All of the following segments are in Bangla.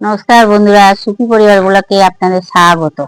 নমস্কার বন্ধুরা, সুখী পরিবার ব্লগে আপনাদের স্বাগত।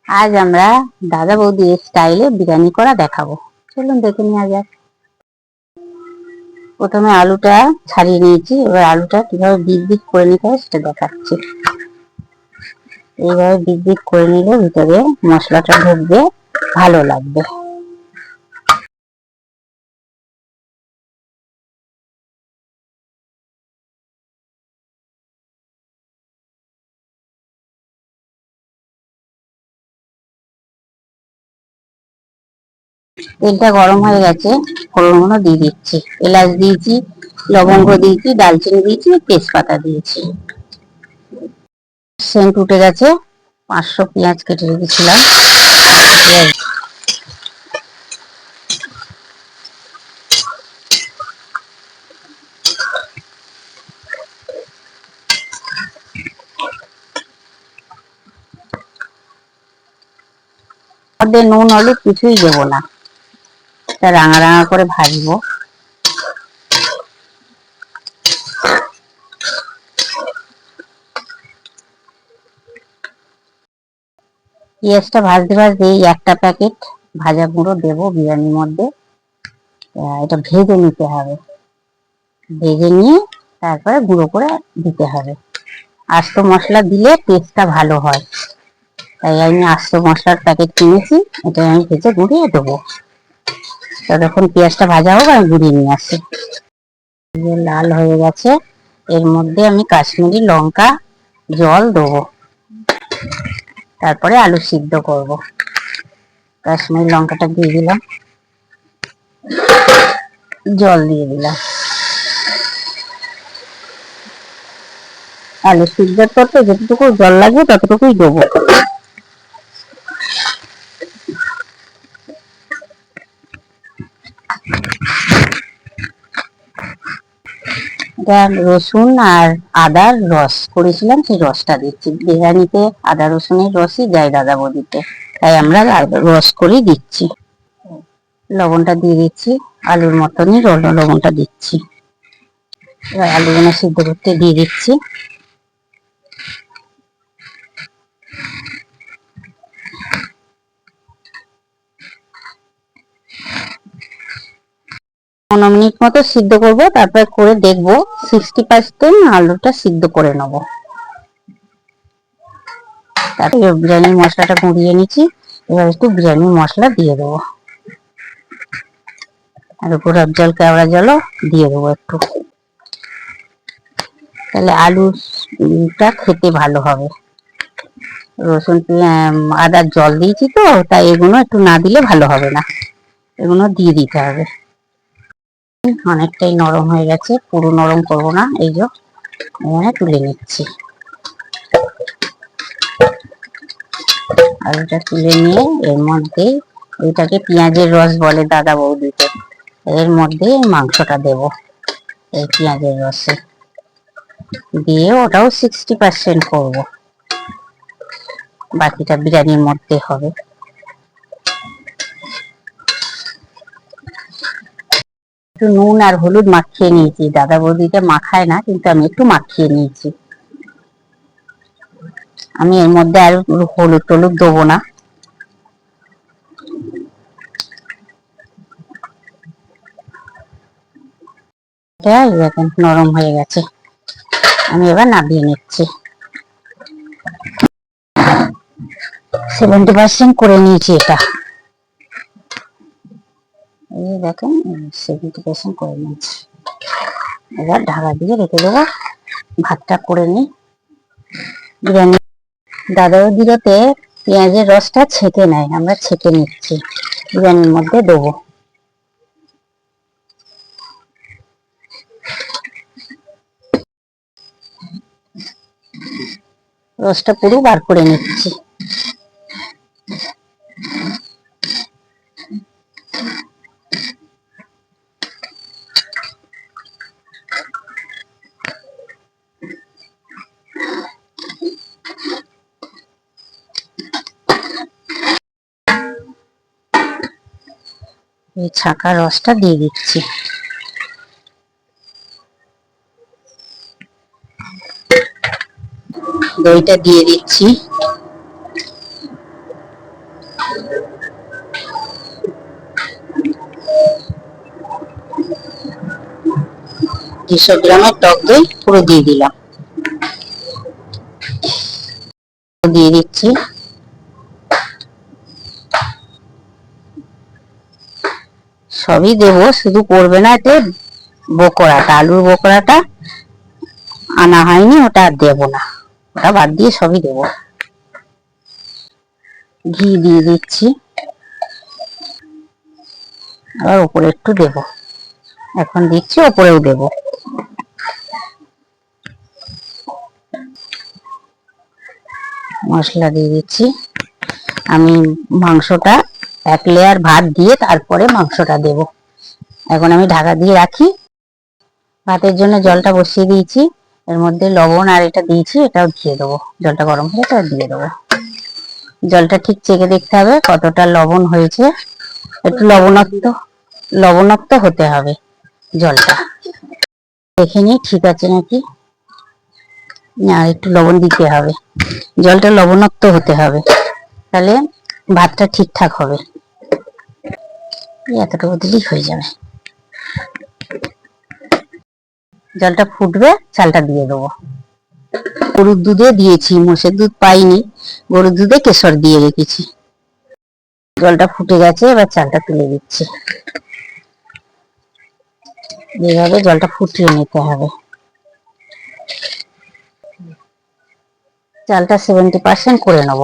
আজ আমরা দাদা বৌদি স্টাইলে বিরিয়ানি করা দেখাবো। চলুন দেখে নেওয়া যাক। প্রথমে আলুটা ছাড়িয়ে নিয়েছি, এবার আলুটা কিভাবে বিট বিট করে নিতে হয় সেটা দেখাচ্ছি। এইভাবে বিট বিট করে নিলে ভিতরে মশলাটা ঢুকবে, ভালো লাগবে। তেলটা গরম হয়ে গেছে, ফোড়নগুলো দিয়ে দিচ্ছি। এলাচ দিয়েছি, লবঙ্গ দিয়েছি, দালচিনি দিয়েছি, তেজপাতা দিয়েছি। সেন্ট উঠে গেছে। 500 পেঁয়াজ কেটে রেখেছিলাম। নুন হলুদ কিছুই দেবো না, এটা রাঙা রাঙা করে ভাজবো। পেঁয়াজটা ভাজতে ভাজতে এই একটা প্যাকেট ভাজা গুঁড়ো দেবো বিরিয়ানির মধ্যে। এটা ভেজে নিতে হবে, ভেজে নিয়ে তারপরে গুঁড়ো করে দিতে হবে। আস্ত মশলা দিলে টেস্টটা ভালো হয়, তাই আমি আস্ত মশলার প্যাকেট কিনেছি, এটা আমি ভেজে গুঁড়িয়ে দেবো। ততক্ষণ পেঁয়াজটা ভাজা হোক, আমি গুঁড়িয়ে নিয়ে আসি। লাল হয়ে গেছে, এর মধ্যে আমি কাশ্মীরি লঙ্কা জল দেবো, তারপরে আলু সিদ্ধ করব। কাশ্মীরি লঙ্কাটা দিয়ে দিলাম, জল দিয়ে দিলাম। আলু সিদ্ধ করতে যতটুকু জল লাগবে ততটুকুই দেবো। এটা রসুন আর আদার রস করেছিলাম, সেই রসটা দিচ্ছি। বিরিয়ানিতে আদা রসুনের রসই দেয় দাদা বৌদিতে, তাই আমরা রস করেই দিচ্ছি। লবণটা দিয়ে দিচ্ছি, আলুর মতনই লবণটা দিচ্ছি। এবার আলুগুলো সিদ্ধ করতে দিয়ে দিচ্ছি। মিনিট মতো সিদ্ধ করব, তারপর করে দেখবো 60% আলুটা সিদ্ধ করে নেব। তারপরে বিরিয়ানির মশলাটা গুঁড়িয়ে নিচ্ছি, এবার একটু বিরিয়ানির মশলা দিয়ে দেবো, আর গোলাপ জল কেওড়া জলও দিয়ে দেবো একটু, তাহলে আলুটা খেতে ভালো হবে। রসুন আদার জল দিয়েছি তো, তাই এগুলো একটু না দিলে ভালো হবে না, এগুলো দিয়ে দিতে হবে। অনেকটাই নরম হয়ে গেছে, পুরো নরম করবো না। এই যে এখানে তুলে নিচ্ছি, আলুটা তুলে নিয়ে এর মধ্যে, এটাকে পেঁয়াজের রস বলে দাদা বৌদিতে, এর মধ্যে মাংসটা দেব। এই পেঁয়াজের রসে দিয়ে ওটাও 60% করবো, বাকিটা বিরিয়ানির মধ্যে হবে। একটু নুন আর হলুদ মাখিয়ে নিয়েছি, দাদা বৌদিটা মাখায় না, কিন্তু আমি একটু মাখিয়ে নিয়েছি। আমি এর মধ্যে আর হলুদ টলুদ দেবো না। দেখেন নরম হয়ে গেছে, আমি এবার নামিয়ে নিচ্ছি। 70% করে নিয়েছি এটা, এই দেখেন 70% করে নিয়েছি। এবার ঢাকা দিয়ে রেখে দেবো, ভাতটা করে নিই। বিরিয়ানি দাদা বৌদিতে পেঁয়াজের রসটা ছেঁকে নেয়, আমরা ছেঁকে নিচ্ছি, বিরিয়ানির মধ্যে দেবো। রসটা পুরো বার করে নিচ্ছি। এই ছাঁকা রসটা দিয়ে দিচ্ছি। দইটা দিয়ে দিচ্ছি। দুশো গ্রামের টক দই পুরো দিয়ে দিলাম, দিয়ে দিচ্ছি। সবই দেবো, শুধু করবে না এতে বকরাটা, আলুর বকরাটা আনা হয়নি, ওটা আর দেবো না, ওটা বাদ দিয়ে সবই দেবো। ঘি দিয়ে দিচ্ছি, আবার উপরে একটু দেবো, এখন দিচ্ছি, ওপরেও দেবো। মশলা দিয়ে দিচ্ছি। আমি মাংসটা এক লেয়ার ভাত দিয়ে তারপরে মাংসটা দেব। এখন আমি ঢাকা দিয়ে রাখি। ভাতের জন্য জলটা বসিয়ে দিয়েছি, এর মধ্যে লবণ আর এটা দিয়েছি, এটাও দিয়ে দেবো। জলটা গরম হয়ে এটা দিয়ে দেবো। জলটা ঠিক চেখে দেখতে হবে কতটা লবণ হয়েছে, একটু লবণাক্ত হতে হবে জলটা। দেখে নিই ঠিক আছে নাকি, না একটু লবণ দিতে হবে, জলটা লবণাক্ত হতে হবে, তাহলে ভাতটা ঠিকঠাক হবে। এতটুকু দিলেই হয়ে যাবে। জলটা ফুটবে, চালটা দিয়ে দেবো। গরুর দুধে দিয়েছি, মোষের দুধ পাইনি, গরুর দুধে কেশর দিয়ে রেখেছি। জলটা ফুটে গেছে, এবার চালটা তুলে দিচ্ছি। এইভাবে জলটা ফুটিয়ে নিতে হবে। চালটা 70% করে নেব।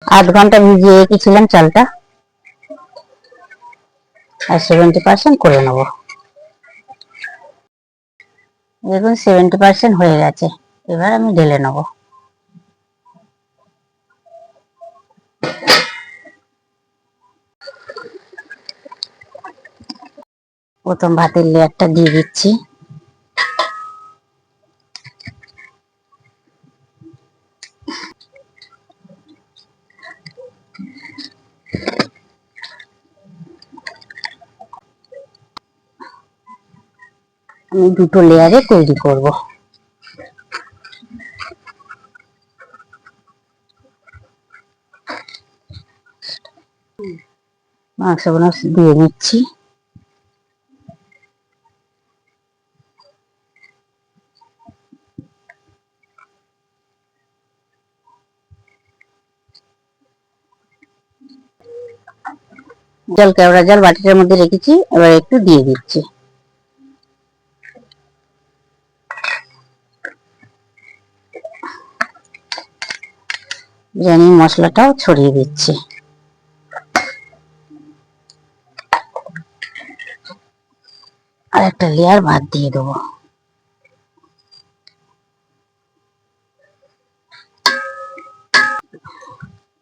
আধ ঘন্টা ভিজিয়ে রেখেছিলাম চালটা, আর 70% করে নেব। দেখুন 70% হয়ে গেছে, এবার আমি ঢেলে নেব। প্রথম ভাতের লেয়ারটা দিয়ে দিচ্ছি। আমি দুটো লেয়ারে তৈরি করব। মাংসগুলো দিয়ে নিচ্ছি। কেওড়া জল বাটিটার মধ্যে রেখেছি, এবার একটু দিয়ে দিচ্ছি। বিরিয়ানি মশলাটাও ছড়িয়ে দিচ্ছি। আর একটা লেয়ার ভাত দিয়ে দেবো।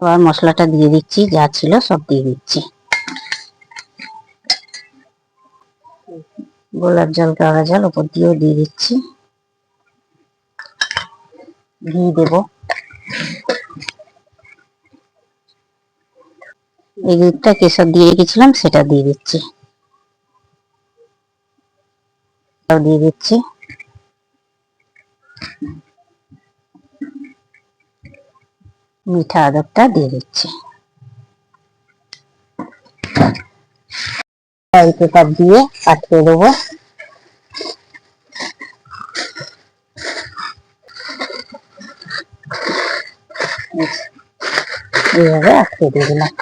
এবার মশলাটা দিয়ে দিচ্ছি, যা ছিল সব দিয়ে দিচ্ছি। গোলাপ জল, কেওড়া জল উপর দিয়েও দিয়ে দিচ্ছি। ঘি দেব, এই দুধটা কেশর দিয়ে রেখেছিলাম সেটা দিয়ে দিচ্ছি, দিয়ে দিচ্ছি। মিঠা আদরটা দিয়ে দিচ্ছি। অয়েল পেপার দিয়ে আটকে দেবো। এইভাবে আটকে দিয়ে দিলাম।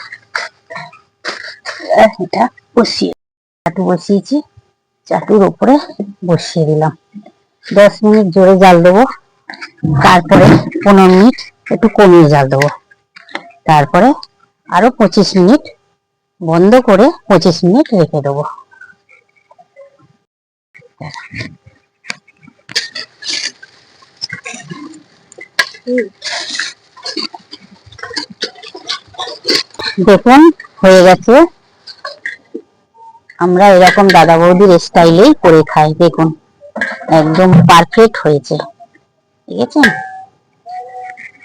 এটা চাটু বসিয়েছি, চাটুর উপরে বসিয়ে দিলাম। 10 মিনিট জোরে জাল দেবো, তারপরে 15 মিনিট একটু কমিয়ে জাল দেবো, তারপরে আরো 25 মিনিট বন্ধ করে 25 মিনিট রেখে দেবো। দেখুন হয়ে গেছে। আমরা এরকম দাদা বৌদির স্টাইলেই করে খাই, দেখুন একদম পারফেক্ট হয়েছে, ঠিক আছে।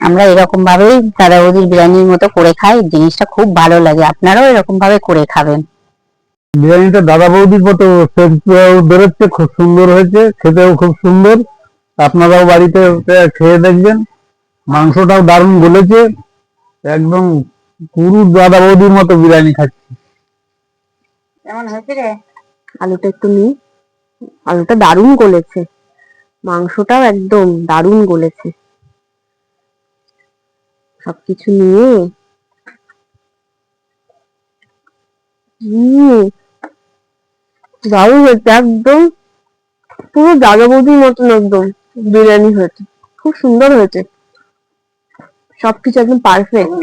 আমরা এরকম ভাবেই দাদা বৌদির বিরিয়ানির মতো করে খাই, জিনিসটা খুব ভালো লাগে, আপনারাও এরকম ভাবে করে খাবেন। বিরিয়ানিটা দাদা বৌদির মতো বেরোচ্ছে, খুব সুন্দর হয়েছে, খেতেও খুব সুন্দর। আপনারাও বাড়িতে খেয়ে দেখবেন। মাংসটাও দারুণ গলেছে, একদম পুরো দাদা বৌদির মতো বিরিয়ানি খাচ্ছি। কেমন হয়েছে রে? আলুটা একটু নি, আলুটা দারুণ গলেছে, মাংসটাও একদম দারুণ গলেছে, সবকিছু নিয়ে দারুণ হয়েছে একদম, পুরো দাদা বৌদির মতন একদম বিরিয়ানি হয়েছে, খুব সুন্দর হয়েছে, সবকিছু একদম পারফেক্ট।